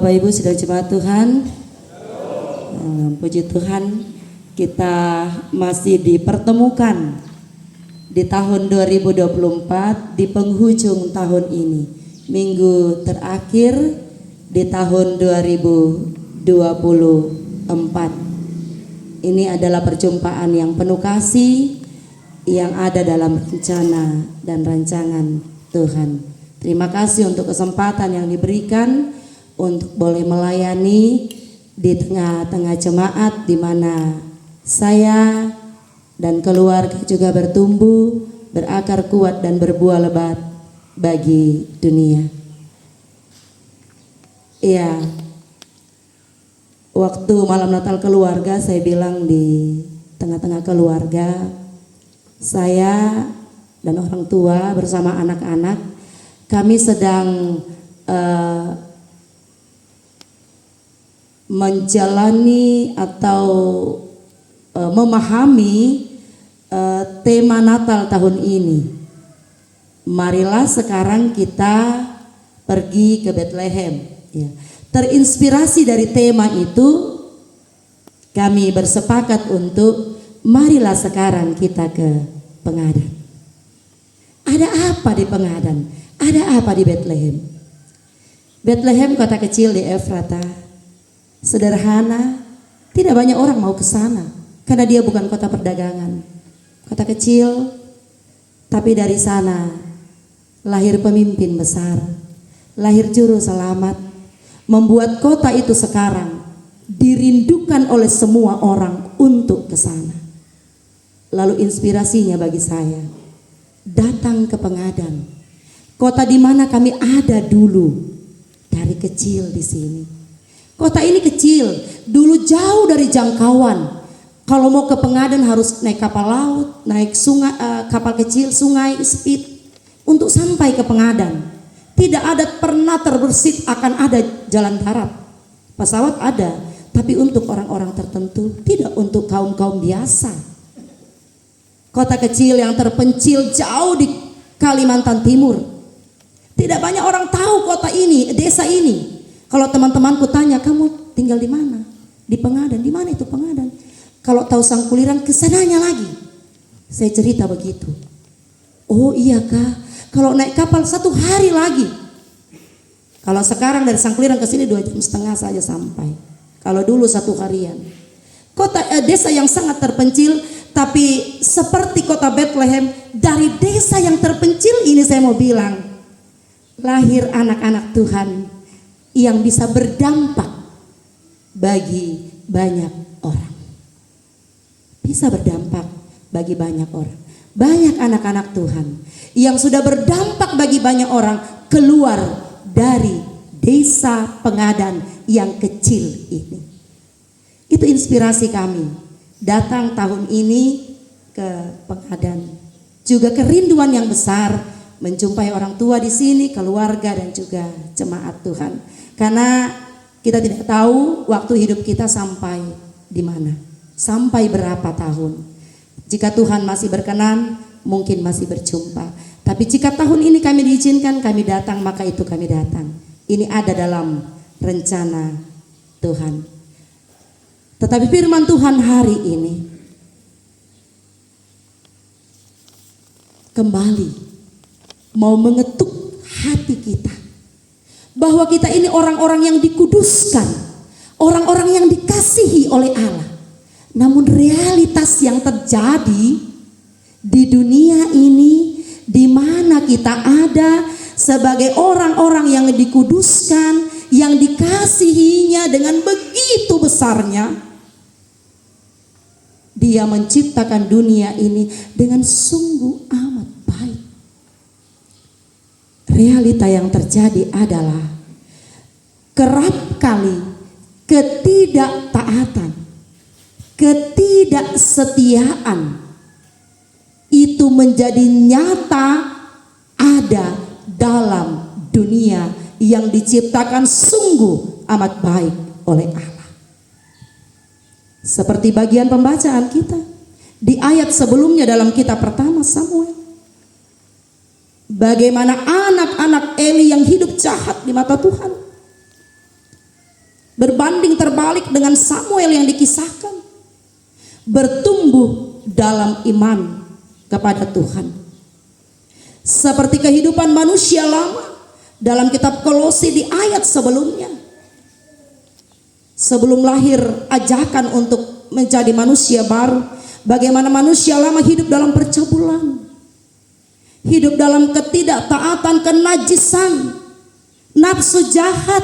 Bapak Ibu saudara jemaat Tuhan, puji Tuhan, kita masih dipertemukan di tahun 2024, di penghujung tahun ini, minggu terakhir di tahun 2024. Ini adalah perjumpaan yang penuh kasih yang ada dalam rencana dan rancangan Tuhan. Terima kasih untuk kesempatan yang diberikan untuk boleh melayani di tengah-tengah jemaat di mana saya dan keluarga juga bertumbuh, berakar kuat dan berbuah lebat bagi dunia. Iya, waktu malam Natal keluarga saya bilang di tengah-tengah keluarga, saya dan orang tua bersama anak-anak, kami sedang menjalani atau memahami tema Natal tahun ini. Marilah sekarang kita pergi ke Bethlehem. Ya. Terinspirasi dari tema itu, kami bersepakat untuk marilah sekarang kita ke Pengadan. Ada apa di Pengadan? Ada apa di Bethlehem? Bethlehem kota kecil di Efrata. Sederhana, tidak banyak orang mau ke sana karena dia bukan kota perdagangan. Kota kecil, tapi dari sana lahir pemimpin besar, lahir juru selamat, membuat kota itu sekarang dirindukan oleh semua orang untuk ke sana. Lalu inspirasinya bagi saya, datang ke Pengadan, kota di mana kami ada dulu dari kecil di sini. Kota ini kecil, dulu jauh dari jangkauan. Kalau mau ke Pengadan harus naik kapal laut, naik sungai, kapal kecil, sungai, speed untuk sampai ke Pengadan. Tidak ada pernah terbersit akan ada jalan darat. Pesawat ada, tapi untuk orang-orang tertentu, tidak untuk kaum-kaum biasa. Kota kecil yang terpencil jauh di Kalimantan Timur. Tidak banyak orang tahu kota ini, desa ini. Kalau teman-temanku tanya, kamu tinggal di mana? Di Pengadan. Di mana itu Pengadan? Kalau tahu Sangkuliran, kesananya lagi. Saya cerita begitu. Oh iya kah? Kalau naik kapal 1 hari lagi. Kalau sekarang dari Sangkuliran ke sini 2,5 jam saja sampai. Kalau dulu 1 harian. Kota desa yang sangat terpencil, tapi seperti kota Bethlehem, dari desa yang terpencil ini saya mau bilang, lahir anak-anak Tuhan yang bisa berdampak bagi banyak orang. Bisa berdampak bagi banyak orang. Banyak anak-anak Tuhan yang sudah berdampak bagi banyak orang keluar dari desa Pengadan yang kecil ini. Itu inspirasi kami datang tahun ini ke Pengadan. Juga kerinduan yang besar menjumpai orang tua di sini, keluarga dan juga jemaat Tuhan. Karena kita tidak tahu waktu hidup kita sampai di mana, sampai berapa tahun. Jika Tuhan masih berkenan, mungkin masih berjumpa. Tapi jika tahun ini kami diizinkan, kami datang, maka itu kami datang. Ini ada dalam rencana Tuhan. Tetapi firman Tuhan hari ini kembali mau mengetuk hati kita, bahwa kita ini orang-orang yang dikuduskan, orang-orang yang dikasihi oleh Allah. Namun realitas yang terjadi di dunia ini, di mana kita ada sebagai orang-orang yang dikuduskan, yang dikasihinya dengan begitu besarnya, Dia menciptakan dunia ini dengan sungguh amat baik. Realita yang terjadi adalah kerap kali ketidaktaatan, ketidaksetiaan itu menjadi nyata ada dalam dunia yang diciptakan sungguh amat baik oleh Allah. Seperti bagian pembacaan kita di ayat sebelumnya dalam kitab pertama Samuel. Bagaimana anak-anak Eli yang hidup jahat di mata Tuhan. berbanding terbalik dengan Samuel yang dikisahkan, bertumbuh dalam iman kepada Tuhan. Seperti kehidupan manusia lama dalam kitab Kolose di ayat sebelumnya. Sebelum lahir, ajakan untuk menjadi manusia baru. Bagaimana manusia lama hidup dalam percabulan, hidup dalam ketidaktaatan, kenajisan, nafsu jahat,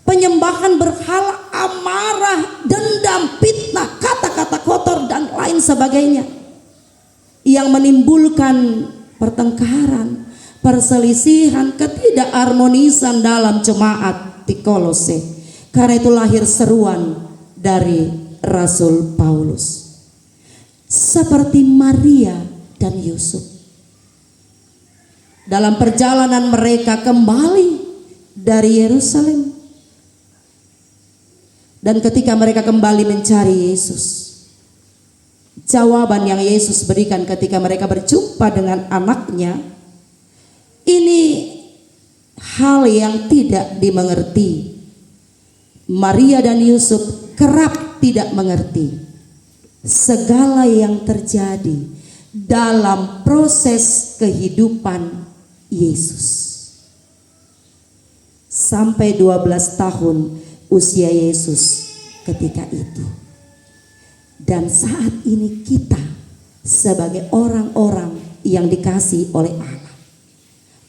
penyembahan berhala, amarah, dendam, fitnah, kata-kata kotor dan lain sebagainya, yang menimbulkan pertengkaran, perselisihan, ketidakharmonisan dalam jemaat di Kolose. Karena itu lahir seruan dari Rasul Paulus. Seperti Maria dan Yusuf, dalam perjalanan mereka kembali dari Yerusalem, dan ketika mereka kembali mencari Yesus, jawaban yang Yesus berikan ketika mereka berjumpa dengan anaknya, ini hal yang tidak dimengerti. Maria dan Yusuf kerap tidak mengerti segala yang terjadi dalam proses kehidupan Yesus. Sampai 12 tahun usia Yesus ketika itu. Dan saat ini kita sebagai orang-orang yang dikasihi oleh Allah,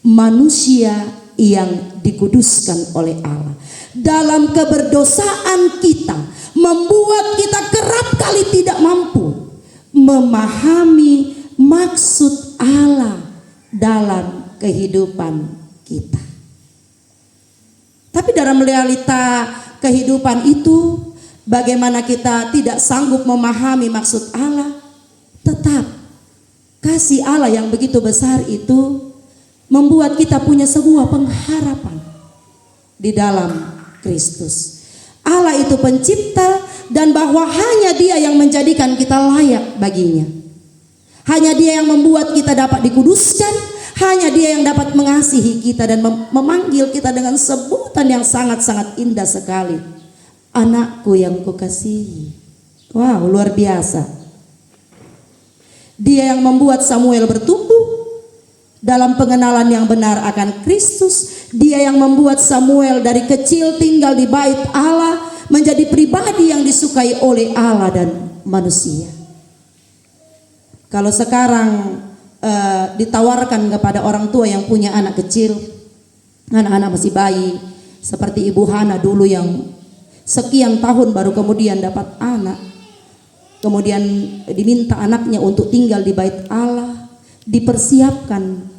manusia yang dikuduskan oleh Allah, dalam keberdosaan kita membuat kita kerap kali tidak mampu memahami maksud Allah dalam kehidupan kita. Tapi dalam realita kehidupan itu, bagaimana kita tidak sanggup memahami maksud Allah, tetap kasih Allah yang begitu besar itu membuat kita punya sebuah pengharapan di dalam Kristus. Allah itu pencipta, dan bahwa hanya Dia yang menjadikan kita layak baginya. Hanya Dia yang membuat kita dapat dikuduskan, hanya Dia yang dapat mengasihi kita dan memanggil kita dengan sebutan yang sangat-sangat indah sekali. Anakku yang kukasihi. Wow, luar biasa. Dia yang membuat Samuel bertumbuh dalam pengenalan yang benar akan Kristus. Dia yang membuat Samuel dari kecil tinggal di bait Allah, menjadi pribadi yang disukai oleh Allah dan manusia. Kalau sekarang ditawarkan kepada orang tua yang punya anak kecil, anak-anak masih bayi, seperti Ibu Hana dulu yang sekian tahun baru kemudian dapat anak, kemudian diminta anaknya untuk tinggal di bait Allah, dipersiapkan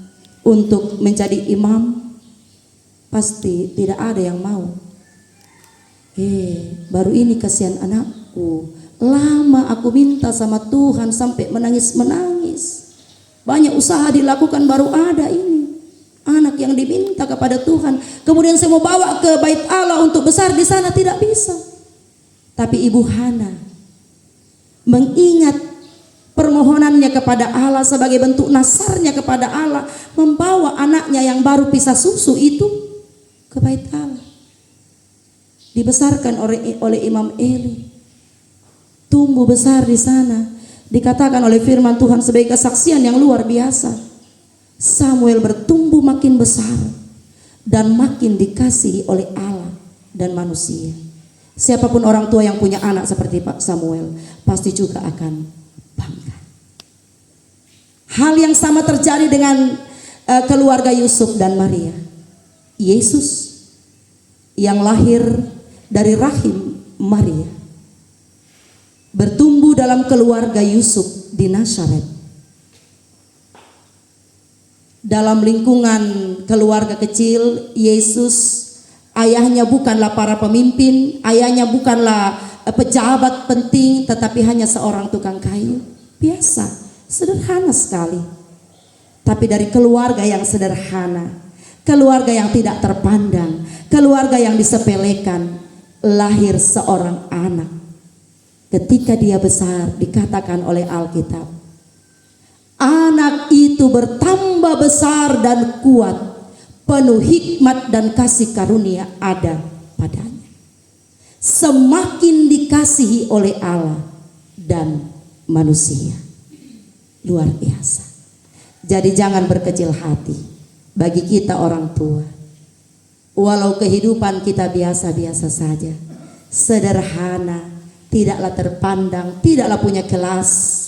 untuk menjadi imam, pasti tidak ada yang mau. Baru ini kasihan anakku, lama aku minta sama Tuhan sampai menangis-menangis. Banyak usaha dilakukan baru ada ini anak yang diminta kepada Tuhan. Kemudian saya mau bawa ke bait Allah untuk besar di sana, tidak bisa. Tapi Ibu Hana mengingat permohonannya kepada Allah sebagai bentuk nasarnya kepada Allah, membawa anaknya yang baru pisah susu itu ke bait Allah. Dibesarkan oleh Imam Eli, tumbuh besar di sana. Dikatakan oleh firman Tuhan sebagai kesaksian yang luar biasa, Samuel bertumbuh makin besar dan makin dikasihi oleh Allah dan manusia. Siapapun orang tua yang punya anak seperti Pak Samuel pasti juga akan bangga. Hal yang sama terjadi dengan keluarga Yusuf dan Maria. Yesus yang lahir dari rahim Maria bertumbuh dalam keluarga Yusuf di Nazaret. Dalam lingkungan keluarga kecil, Yesus ayahnya bukanlah para pemimpin, ayahnya bukanlah pejabat penting, tetapi hanya seorang tukang kayu biasa, sederhana sekali. Tapi dari keluarga yang sederhana, keluarga yang tidak terpandang, keluarga yang disepelekan, lahir seorang anak. Ketika dia besar, dikatakan oleh Alkitab, anak itu bertambah besar dan kuat, penuh hikmat dan kasih karunia ada padanya. semakin dikasihi oleh Allah dan manusia. Luar biasa. Jadi jangan berkecil hati bagi kita orang tua. Walau kehidupan kita biasa-biasa saja, sederhana, tidaklah terpandang, tidaklah punya kelas.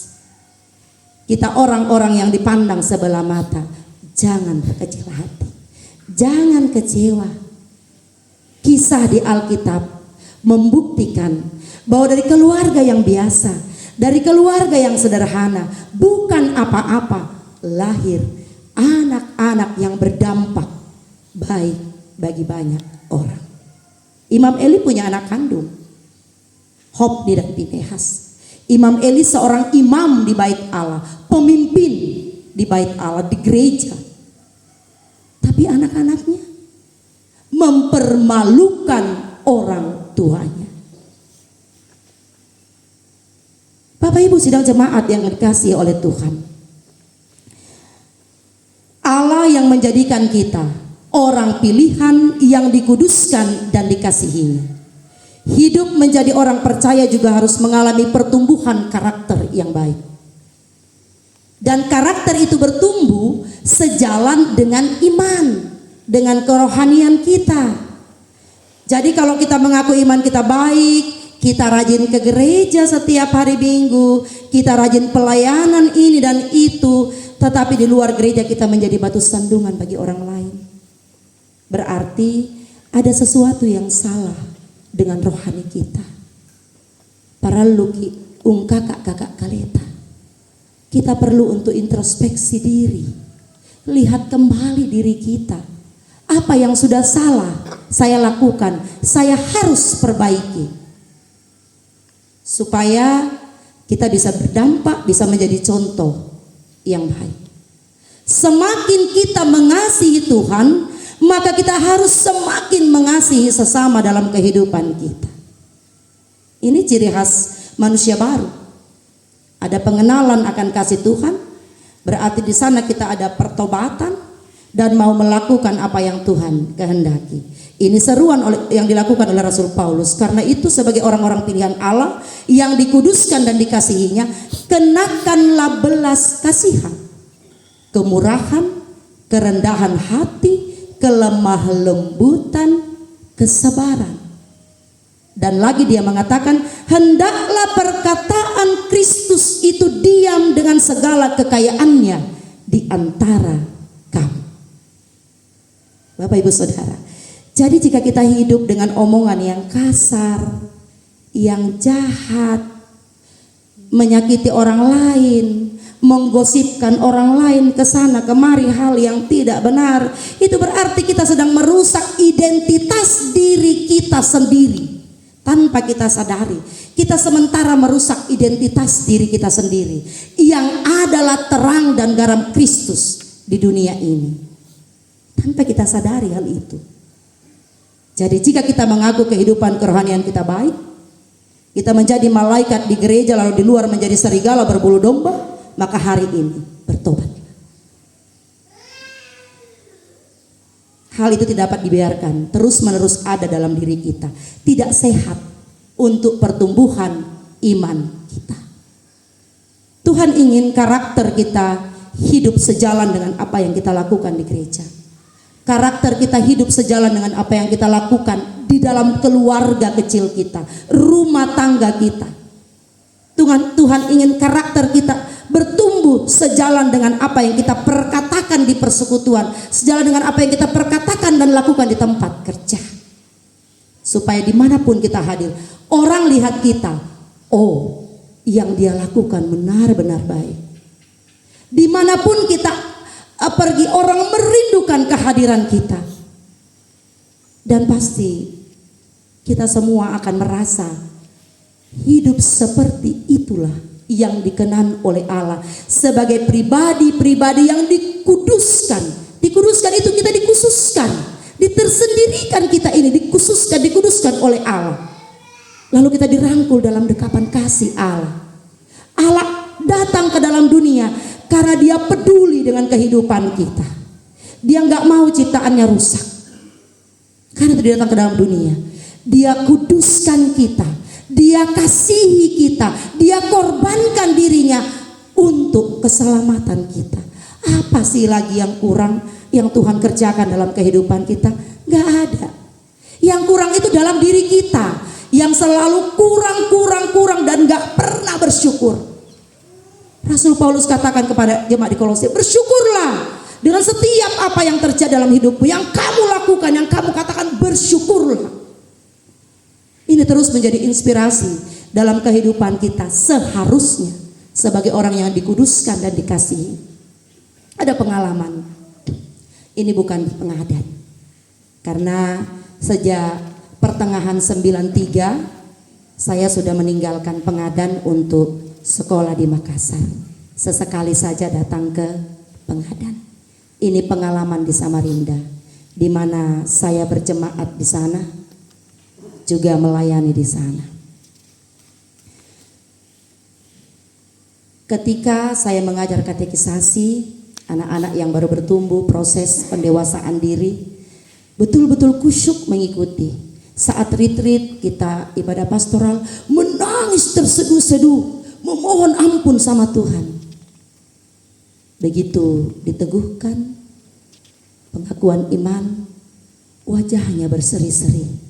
Kita orang-orang yang dipandang sebelah mata. Jangan berkecil hati, jangan kecewa. Kisah di Alkitab membuktikan bahwa dari keluarga yang biasa, dari keluarga yang sederhana, bukan apa-apa, lahir anak-anak yang berdampak baik bagi banyak orang. Imam Eli punya anak kandung, Hofni dan Pinehas. Imam Eli seorang imam di bait Allah, pemimpin di bait Allah, di gereja. Tapi anak-anaknya mempermalukan orang tuanya. Bapak Ibu sidang jemaat yang dikasihi oleh Tuhan, Allah yang menjadikan kita orang pilihan yang dikuduskan dan dikasihinya. Hidup menjadi orang percaya juga harus mengalami pertumbuhan karakter yang baik. Dan karakter itu bertumbuh sejalan dengan iman, dengan kerohanian kita. Jadi kalau kita mengaku iman kita baik, kita rajin ke gereja setiap hari Minggu, kita rajin pelayanan ini dan itu, tetapi di luar gereja kita menjadi batu sandungan bagi orang lain, berarti ada sesuatu yang salah dengan rohani kita. Para luki kakak kaleta, kita perlu untuk introspeksi diri, lihat kembali diri kita. Apa yang sudah salah saya lakukan, saya harus perbaiki, supaya kita bisa berdampak, bisa menjadi contoh yang baik. Semakin kita mengasihi Tuhan, maka kita harus semakin mengasihi sesama dalam kehidupan kita. Ini ciri khas manusia baru. Ada pengenalan akan kasih Tuhan, berarti di sana kita ada pertobatan dan mau melakukan apa yang Tuhan kehendaki. Ini seruan yang dilakukan oleh Rasul Paulus. Karena itu sebagai orang-orang pilihan Allah yang dikuduskan dan dikasihinya, kenakanlah belas kasihan, kemurahan, kerendahan hati, kelemah lembutan, kesabaran. Dan lagi dia mengatakan, hendaklah perkataan Kristus itu diam dengan segala kekayaannya di antara kamu. Bapak Ibu Saudara, jadi jika kita hidup dengan omongan yang kasar, yang jahat, menyakiti orang lain, menggosipkan orang lain ke sana kemari hal yang tidak benar, itu berarti kita sedang merusak identitas diri kita sendiri tanpa kita sadari. Kita sementara merusak identitas diri kita sendiri yang adalah terang dan garam Kristus di dunia ini tanpa kita sadari hal itu. Jadi jika kita mengaku kehidupan kerohanian kita baik, kita menjadi malaikat di gereja lalu di luar menjadi serigala berbulu domba, maka hari ini bertobat. Hal itu tidak dapat dibiarkan terus menerus ada dalam diri kita. Tidak sehat untuk pertumbuhan iman kita. Tuhan ingin karakter kita hidup sejalan dengan apa yang kita lakukan di gereja. Karakter kita hidup sejalan dengan apa yang kita lakukan di dalam keluarga kecil kita, rumah tangga kita. Tuhan ingin karakter kita bertumbuh sejalan dengan apa yang kita perkatakan di persekutuan, sejalan dengan apa yang kita perkatakan dan lakukan di tempat kerja. Supaya dimanapun kita hadir, orang lihat kita, oh, yang dia lakukan benar-benar baik. Dimanapun kita pergi, orang merindukan kehadiran kita. Dan pasti kita semua akan merasa hidup seperti itulah yang dikenan oleh Allah sebagai pribadi-pribadi yang dikuduskan. Dikuduskan itu kita dikhususkan, ditersendirikan kita ini dikuduskan oleh Allah. Lalu kita dirangkul dalam dekapan kasih Allah. Allah datang ke dalam dunia karena dia peduli dengan kehidupan kita. Dia nggak mau ciptaannya rusak. Karena itu dia datang ke dalam dunia. Dia kuduskan kita, Dia kasihi kita, Dia korbankan dirinya untuk keselamatan kita. Apa sih lagi yang kurang yang Tuhan kerjakan dalam kehidupan kita? Gak ada. Yang kurang itu dalam diri kita, yang selalu kurang dan gak pernah bersyukur. Rasul Paulus katakan kepada jemaat di Kolose, bersyukurlah dengan setiap apa yang terjadi dalam hidupmu, yang kamu lakukan, yang kamu katakan, bersyukurlah. Ini terus menjadi inspirasi dalam kehidupan kita seharusnya sebagai orang yang dikuduskan dan dikasihi. Ada pengalaman, ini bukan pengadat, karena sejak pertengahan 93 saya sudah meninggalkan pengadan untuk sekolah di Makassar. Sesekali saja datang ke pengadan. Ini pengalaman di Samarinda, di mana saya berjemaat di sana, juga melayani di sana. Ketika saya mengajar katekisasi anak-anak yang baru bertumbuh, proses pendewasaan diri, betul-betul kusyuk mengikuti. Saat retreat kita ibadah pastoral, menangis terseduh-seduh, memohon ampun sama Tuhan. Begitu diteguhkan pengakuan iman, wajahnya berseri-seri.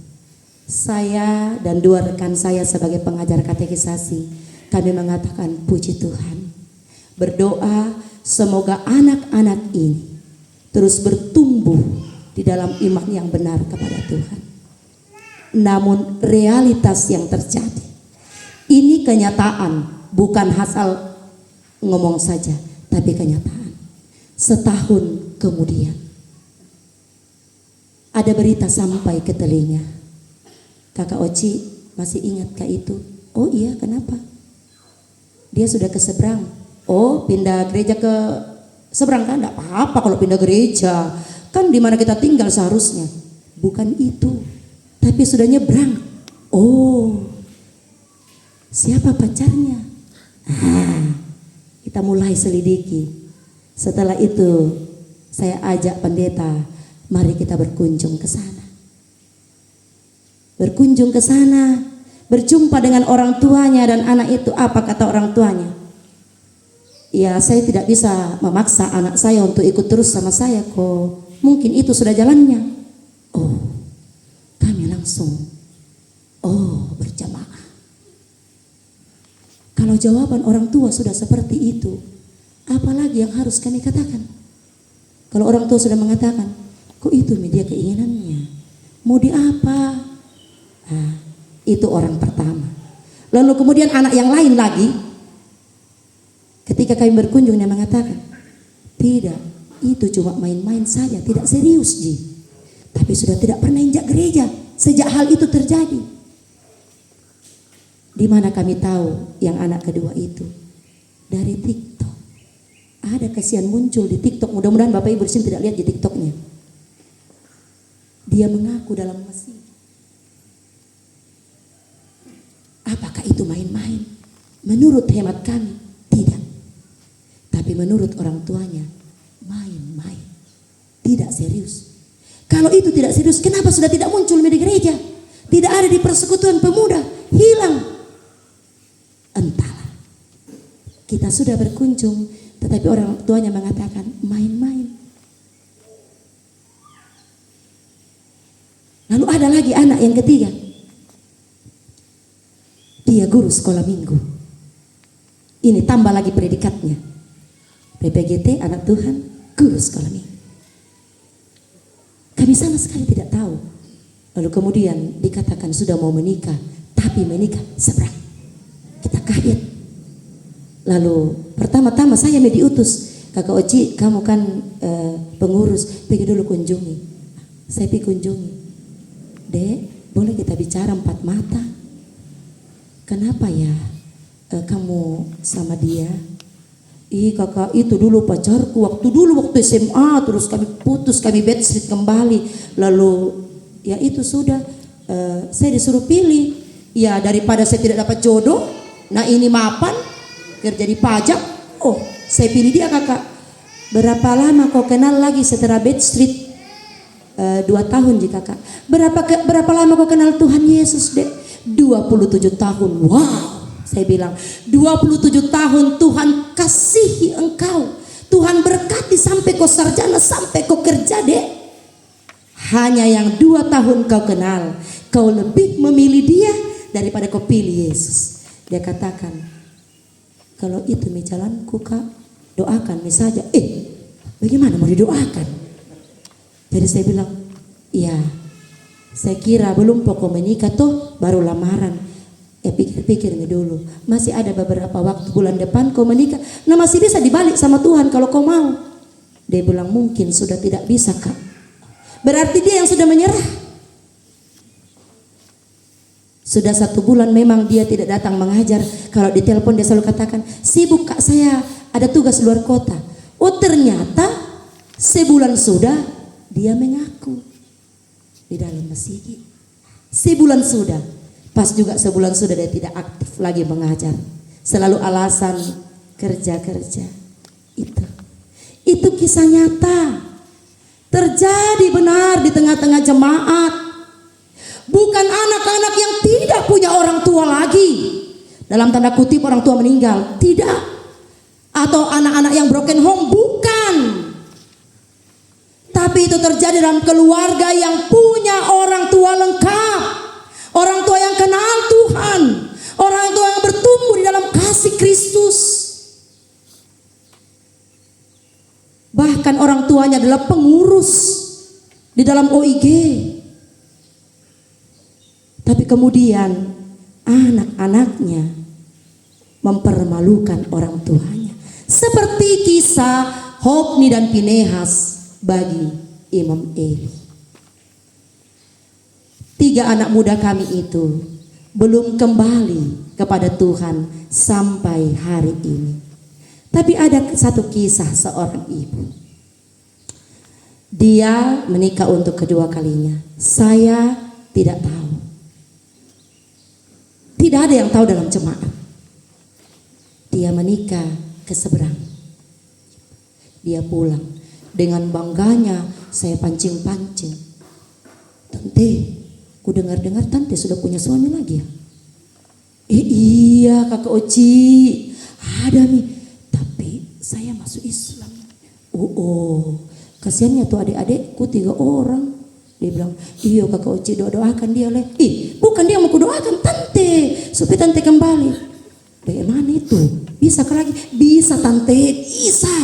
Saya dan dua rekan saya sebagai pengajar katekisasi, kami mengatakan puji Tuhan. Berdoa semoga anak-anak ini terus bertumbuh di dalam iman yang benar kepada Tuhan. Namun realitas yang terjadi, ini kenyataan, bukan asal ngomong saja, tapi kenyataan. Setahun kemudian ada berita sampai ke telinga. Kakak Oci masih ingat kah itu? Oh iya, kenapa? Dia sudah ke seberang. Oh, pindah gereja ke seberang kan? Tidak apa-apa kalau pindah gereja. Kan di mana kita tinggal seharusnya. Bukan itu, tapi sudah nyebrang. Oh, siapa pacarnya? Kita mulai selidiki. Setelah itu saya ajak pendeta, mari kita berkunjung ke sana. Berkunjung ke sana, berjumpa dengan orang tuanya dan anak itu. Apa kata orang tuanya? Ya, saya tidak bisa memaksa anak saya untuk ikut terus sama saya kok. Mungkin itu sudah jalannya. Oh, kami langsung berjamaah. Kalau jawaban orang tua sudah seperti itu, apalagi yang harus kami katakan? Kalau orang tua sudah mengatakan, kok itu media keinginannya, mau di apa? Itu orang pertama. Lalu kemudian anak yang lain lagi, ketika kami berkunjung, dia mengatakan, tidak, itu cuma main-main saja, tidak serius Ji. Tapi sudah tidak pernah injak gereja sejak hal itu terjadi. Di mana kami tahu yang anak kedua itu? Dari TikTok. Ada kasihan muncul di TikTok. Mudah-mudahan Bapak Ibu di sini tidak lihat di TikToknya. Dia mengaku dalam masjid. Apakah itu main-main? Menurut hemat kami, tidak. Tapi menurut orang tuanya, main-main. Tidak serius. Kalau itu tidak serius, kenapa sudah tidak muncul di gereja? Tidak ada di persekutuan pemuda, hilang. Entahlah. Kita sudah berkunjung, tetapi orang tuanya mengatakan main-main. Lalu ada lagi anak yang ketiga. Dia guru sekolah minggu. Ini tambah lagi predikatnya. PPGT, anak Tuhan, guru sekolah minggu. Kami sama sekali tidak tahu. Lalu kemudian dikatakan sudah mau menikah, tapi menikah seberang. Kita kaget. Lalu pertama-tama saya diutus, Kakak Oci, kamu kan pengurus, pergi dulu kunjungi. Saya pergi kunjungi. Dek, boleh kita bicara empat mata? Kenapa ya kamu sama dia? Ih kakak, itu dulu pacarku waktu SMA, terus kami putus, kami backstreet kembali. Lalu ya itu sudah, saya disuruh pilih. Ya daripada saya tidak dapat jodoh, nah ini mapan, kerja di pajak. Oh, saya pilih dia kakak. Berapa lama kau kenal lagi setelah backstreet? 2 tahun jika kak. Berapa lama kau kenal Tuhan Yesus dek? 27 tahun. Wow, saya bilang 27 tahun Tuhan kasihi engkau, Tuhan berkati sampai kau sarjana, sampai kau kerja dek. Hanya yang 2 tahun kau kenal, kau lebih memilih dia daripada kau pilih Yesus. Dia katakan, kalau itu mi jalanku kak, doakan mi saja. Bagaimana mau didoakan? Jadi saya bilang, iya, saya kira belum pokok menikah tuh baru lamaran. Pikir-pikir mi dulu, masih ada beberapa waktu, bulan depan kau menikah. Nah masih bisa dibalik sama Tuhan kalau kau mau. Dia bilang mungkin sudah tidak bisa kak. Berarti dia yang sudah menyerah. Sudah 1 bulan memang dia tidak datang mengajar. Kalau ditelepon dia selalu katakan, sibuk kak, saya ada tugas luar kota. Oh ternyata sebulan sudah dia mengaku di dalam masjid. Sebulan sudah. Pas juga sebulan sudah dia tidak aktif lagi mengajar. Selalu alasan kerja-kerja. Itu kisah nyata. Terjadi benar di tengah-tengah jemaat. Bukan anak-anak yang tidak punya orang tua lagi. Dalam tanda kutip orang tua meninggal. Tidak. Atau anak-anak yang broken home. Bukan. Tapi itu terjadi dalam keluarga yang punya orang tua lengkap. Orang tua yang kenal Tuhan. Orang tua yang bertumbuh di dalam kasih Kristus. Bahkan orang tuanya adalah pengurus di dalam OIG. Tapi kemudian anak-anaknya mempermalukan orang tuanya. Seperti kisah Hofni dan Pinehas bagi Imam Eli. 3 anak muda kami itu belum kembali kepada Tuhan sampai hari ini. Tapi ada satu kisah seorang ibu. Dia menikah untuk kedua kalinya. Saya tidak tahu. Tidak ada yang tahu dalam jemaat. Dia menikah ke seberang. Dia pulang. Dengan bangganya saya pancing-pancing. Tante, ku dengar-dengar tante sudah punya suami lagi ya? Iya kakak Oci, ada nih. Tapi saya masuk Islam. Kasiannya tuh adik-adikku 3 orang. Dia bilang, iya kakak Oci doakan dia leh. Bukan dia mau ku doakan tante, supaya tante kembali. Bagaimana itu? Bisa ke lagi? Bisa tante, bisa.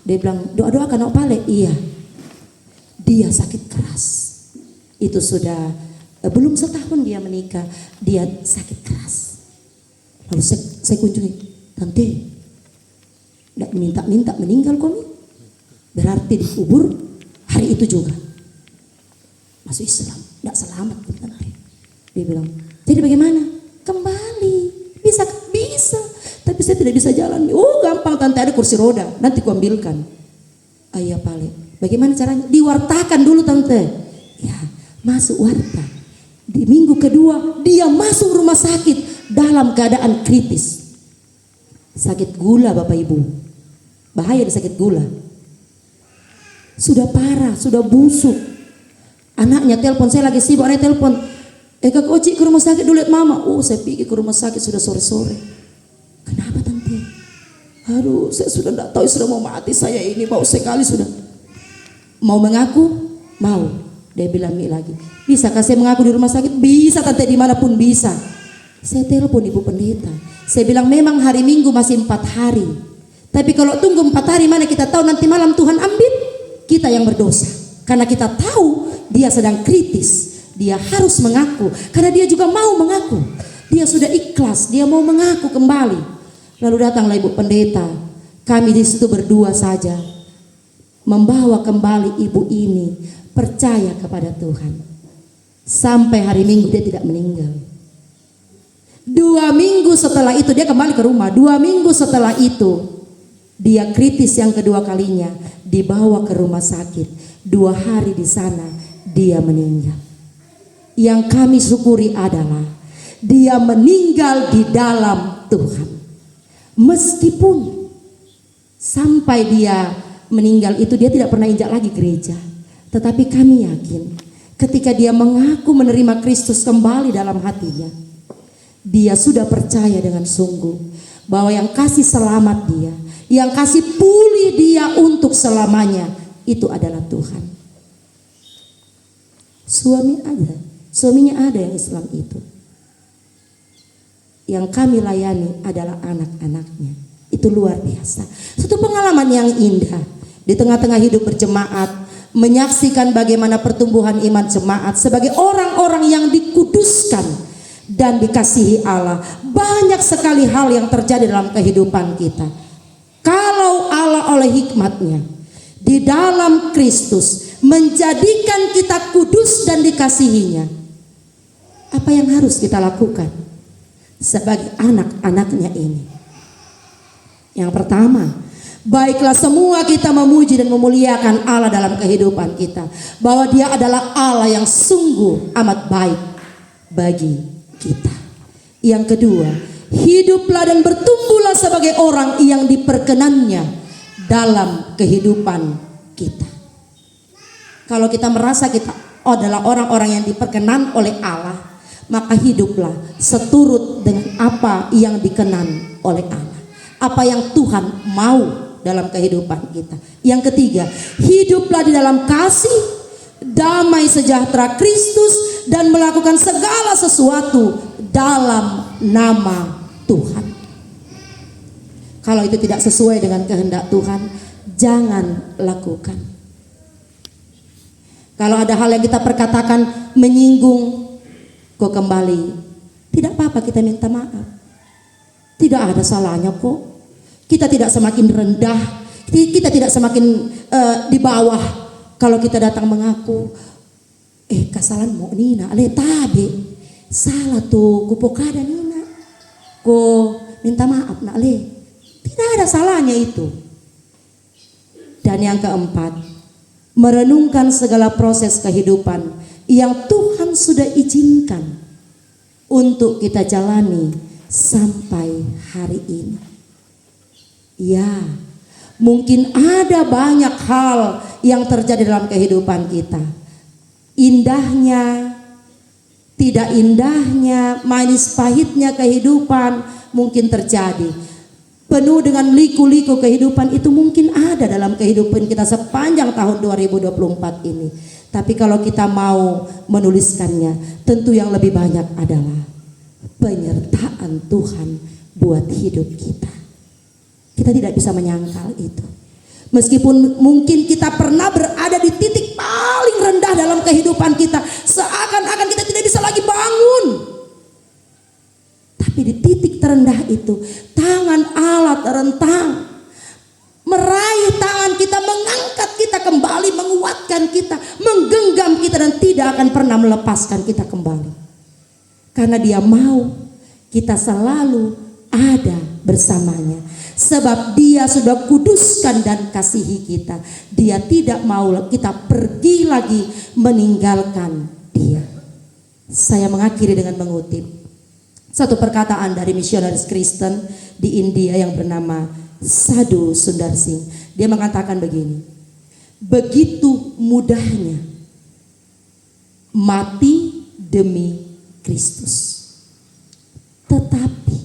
Dia bilang, doakan apa leh? Iya. Dia sakit keras. Itu sudah belum setahun dia menikah, dia sakit keras. Lalu saya kunjungi, tante, tidak minta meninggal kami. Berarti dikubur hari itu juga. Masuk Islam, tidak selamat tante. Dia bilang, jadi bagaimana? Kembali, bisa. Tapi saya tidak bisa jalan. Gampang tante, ada kursi roda, nanti ku ambilkan. Iya pale. Bagaimana caranya? Diwartakan dulu tante. Ya, masuk warta. Di minggu kedua dia masuk rumah sakit dalam keadaan kritis. Sakit gula Bapak Ibu. Bahaya di sakit gula. Sudah parah, sudah busuk. Anaknya telepon, saya lagi sibuk, anaknya telepon. Kak Oci ke rumah sakit dulu lihat mama. Saya pergi ke rumah sakit sudah sore-sore. Kenapa tante? Aduh, saya sudah tidak tahu, sudah mau mati saya ini, bau sekali sudah. Mau mengaku? Mau. Dia bilang lagi, bisa kasih mengaku di rumah sakit? Bisa tante, dimanapun bisa. Saya telepon ibu pendeta. Saya bilang memang hari Minggu masih 4 hari. Tapi kalau tunggu 4 hari mana kita tahu nanti malam Tuhan ambil. Kita yang berdosa. Karena kita tahu dia sedang kritis. Dia harus mengaku. Karena dia juga mau mengaku. Dia sudah ikhlas, dia mau mengaku kembali. Lalu datanglah ibu pendeta. Kami di situ berdua saja. Membawa kembali ibu ini percaya kepada Tuhan. Sampai hari Minggu dia tidak meninggal. 2 minggu setelah itu dia kembali ke rumah. 2 minggu setelah itu dia kritis yang kedua kalinya, dibawa ke rumah sakit. 2 hari di sana dia meninggal. Yang kami syukuri adalah dia meninggal di dalam Tuhan. Meskipun sampai dia meninggal itu dia tidak pernah injak lagi gereja. Tetapi kami yakin ketika dia mengaku menerima Kristus kembali dalam hatinya, dia sudah percaya dengan sungguh bahwa yang kasih selamat dia, yang kasih pulih dia untuk selamanya, itu adalah Tuhan. Suaminya ada yang Islam itu. Yang kami layani adalah anak-anaknya. Itu luar biasa. Satu pengalaman yang indah di tengah-tengah hidup berjemaat, menyaksikan bagaimana pertumbuhan iman jemaat sebagai orang-orang yang dikuduskan dan dikasihi Allah. Banyak sekali hal yang terjadi dalam kehidupan kita. Kalau Allah oleh hikmatnya di dalam Kristus menjadikan kita kudus dan dikasihinya, apa yang harus kita lakukan sebagai anak-anaknya ini? Yang pertama, baiklah semua kita memuji dan memuliakan Allah dalam kehidupan kita, bahwa dia adalah Allah yang sungguh amat baik bagi kita. Yang kedua, hiduplah dan bertumbuhlah sebagai orang yang diperkenannya dalam kehidupan kita. Kalau kita merasa kita adalah orang-orang yang diperkenan oleh Allah, maka hiduplah seturut dengan apa yang dikenan oleh Allah, apa yang Tuhan mau dalam kehidupan kita. Yang ketiga, hiduplah di dalam kasih, damai sejahtera Kristus, dan melakukan segala sesuatu dalam nama Tuhan. Kalau itu tidak sesuai dengan kehendak Tuhan, jangan lakukan. Kalau ada hal yang kita perkatakan menyinggung, kok kembali, tidak apa-apa kita minta maaf. Tidak ada salahnya kok. Kita tidak semakin rendah, kita tidak semakin di bawah kalau kita datang mengaku, kesalahan mo nina, ale tabe, salah tuh kupokada nina, ko minta maaf nak ale. Tidak ada salahnya itu. Dan yang keempat, merenungkan segala proses kehidupan yang Tuhan sudah izinkan untuk kita jalani sampai hari ini. Ya, mungkin ada banyak hal yang terjadi dalam kehidupan kita. Indahnya, tidak indahnya, manis pahitnya kehidupan mungkin terjadi. Penuh dengan liku-liku kehidupan itu mungkin ada dalam kehidupan kita sepanjang tahun 2024 ini. Tapi kalau kita mau menuliskannya, tentu yang lebih banyak adalah penyertaan Tuhan buat hidup kita. Kita tidak bisa menyangkal itu. Meskipun mungkin kita pernah berada di titik paling rendah dalam kehidupan kita, seakan-akan kita tidak bisa lagi bangun. Tapi di titik terendah itu, tangan Allah terentang, meraih tangan kita, mengangkat kita kembali, menguatkan kita, menggenggam kita, dan tidak akan pernah melepaskan kita kembali. Karena dia mau kita selalu ada bersamanya. Sebab dia sudah kuduskan dan kasihi kita. Dia tidak mau kita pergi lagi meninggalkan dia. Saya mengakhiri dengan mengutip satu perkataan dari misionaris Kristen di India yang bernama Sadhu Sundar Singh. Dia mengatakan begini, begitu mudahnya mati demi Kristus, tetapi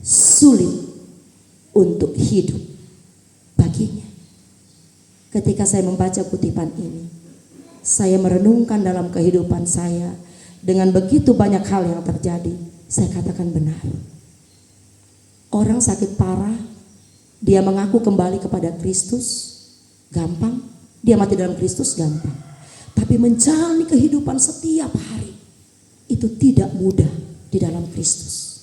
sulit untuk hidup baginya. Ketika saya membaca kutipan ini, saya merenungkan dalam kehidupan saya, dengan begitu banyak hal yang terjadi, saya katakan benar. Orang sakit parah, dia mengaku kembali kepada Kristus, gampang. Dia mati dalam Kristus, gampang. Tapi menjalani kehidupan setiap hari, itu tidak mudah di dalam Kristus.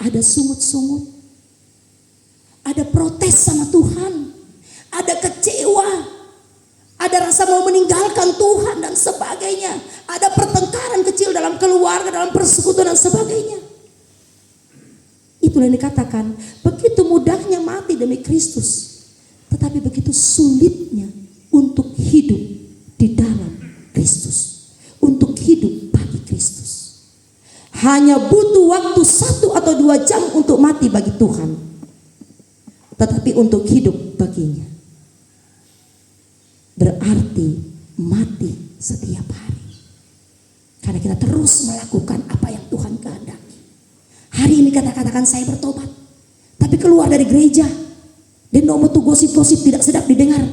Ada sungut-sungut, ada protes sama Tuhan, ada kecewa, ada rasa mau meninggalkan Tuhan dan sebagainya, ada pertengkaran kecil dalam keluarga, dalam persekutuan dan sebagainya. Itulah yang dikatakan begitu mudahnya mati demi Kristus, tetapi begitu sulitnya untuk hidup di dalam Kristus, untuk hidup bagi Kristus. Hanya butuh waktu 1 atau 2 jam untuk mati bagi Tuhan, tetapi untuk hidup baginya berarti mati setiap hari. Karena kita terus melakukan apa yang Tuhan kehendaki. Hari ini katakan saya bertobat, tapi keluar dari gereja dan nomo tu gosip-gosip tidak sedap didengar.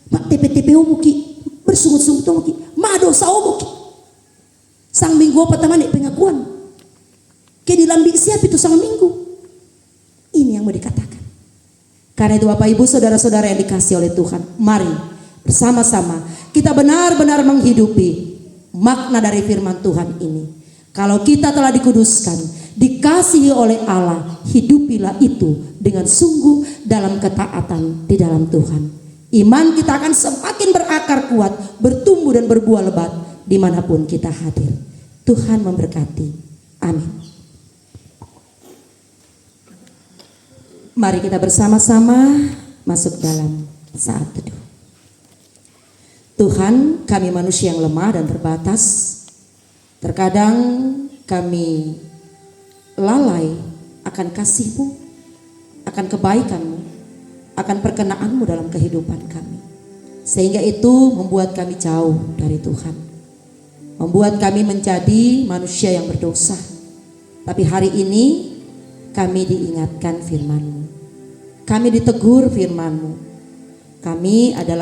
Mak TP-TP muki bersungut-sungut muki, ma dosa muki. Sang minggu apa teman pengakuan. Ke dilambi siap itu sang minggu. Ini yang mau dikatakan. Karena itu Bapak Ibu saudara-saudara yang dikasih oleh Tuhan, mari bersama-sama kita benar-benar menghidupi makna dari firman Tuhan ini. Kalau kita telah dikuduskan, dikasihi oleh Allah, hidupilah itu dengan sungguh dalam ketaatan di dalam Tuhan. Iman kita akan semakin berakar kuat, bertumbuh dan berbuah lebat dimanapun kita hadir. Tuhan memberkati. Amin. Mari kita bersama-sama masuk dalam saat teduh. Tuhan, kami manusia yang lemah dan terbatas. Terkadang kami lalai akan kasih-Mu, akan kebaikan-Mu, akan perkenanan-Mu dalam kehidupan kami. Sehingga itu membuat kami jauh dari Tuhan. Membuat kami menjadi manusia yang berdosa. Tapi hari ini kami diingatkan firman-Mu. Kami ditegur firman-Mu. Kami adalah